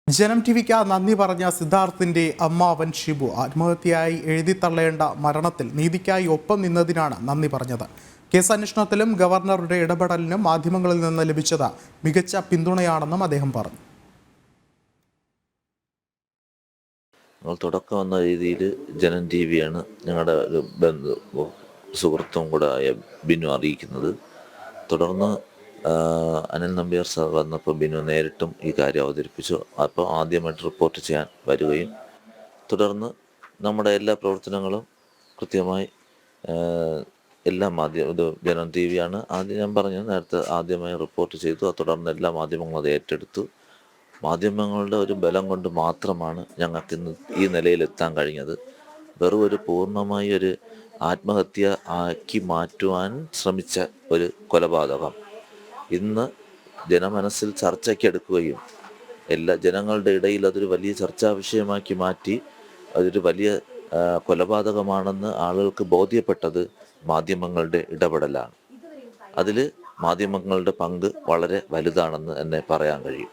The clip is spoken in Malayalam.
ജനം ടിവിക്ക് നന്ദി പറഞ്ഞ സിദ്ധാർത്ഥിന്റെ അമ്മാവൻ ഷിബു ആത്മഹത്യയായി എഴുതിത്തള്ളേണ്ട മരണത്തിൽ നീതിക്കായി ഒപ്പം നിന്നതിനാണ് നന്ദി പറഞ്ഞത്. കേസ് അന്വേഷണത്തിലും ഗവർണറുടെ ഇടപെടലിനും മാധ്യമങ്ങളിൽ നിന്ന് ലഭിച്ചത് മികച്ച പിന്തുണയാണെന്നും അദ്ദേഹം പറഞ്ഞു. തുടക്കം എന്ന രീതിയിൽ ജനം ടി വിയാണ് ഞങ്ങളുടെ ഒരു സുഹൃത്തും കൂടെ ആയ ബിനു അറിയിക്കുന്നത്. തുടർന്ന് അനിൽ നമ്പ്യാർ സാർ വന്നപ്പോൾ ബിനു നേരിട്ടും ഈ കാര്യം അവതരിപ്പിച്ചു. അപ്പോൾ ആദ്യമായിട്ട് റിപ്പോർട്ട് ചെയ്യാൻ വരികയും തുടർന്ന് നമ്മുടെ എല്ലാ പ്രവർത്തനങ്ങളും കൃത്യമായി എല്ലാ ഇത് ജനം ടി വിയാണ് ആദ്യം ഞാൻ പറഞ്ഞത് നേരത്തെ ആദ്യമായി റിപ്പോർട്ട് ചെയ്തു. തുടർന്ന് എല്ലാ മാധ്യമങ്ങളും അത് ഏറ്റെടുത്തു. മാധ്യമങ്ങളുടെ ഒരു ബലം കൊണ്ട് മാത്രമാണ് ഞങ്ങൾക്ക് ഇന്ന് ഈ നിലയിലെത്താൻ കഴിഞ്ഞത്. വെറും ഒരു പൂർണ്ണമായി ഒരു ആത്മഹത്യ ആക്കി മാറ്റുവാൻ ശ്രമിച്ച ഒരു കൊലപാതകം ഇന്ന് ജനമനസ്സിൽ ചർച്ചയ്ക്കെടുക്കുകയും എല്ലാ ജനങ്ങളുടെ ഇടയിൽ അതൊരു വലിയ ചർച്ചാ വിഷയമാക്കി മാറ്റി അതൊരു വലിയ കൊലപാതകമാണെന്ന് ആളുകൾക്ക് ബോധ്യപ്പെട്ടത് മാധ്യമങ്ങളുടെ ഇടപെടലാണ്. അതിൽ മാധ്യമങ്ങളുടെ പങ്ക് വളരെ വലുതാണെന്ന് എന്നെ പറയാൻ കഴിയും.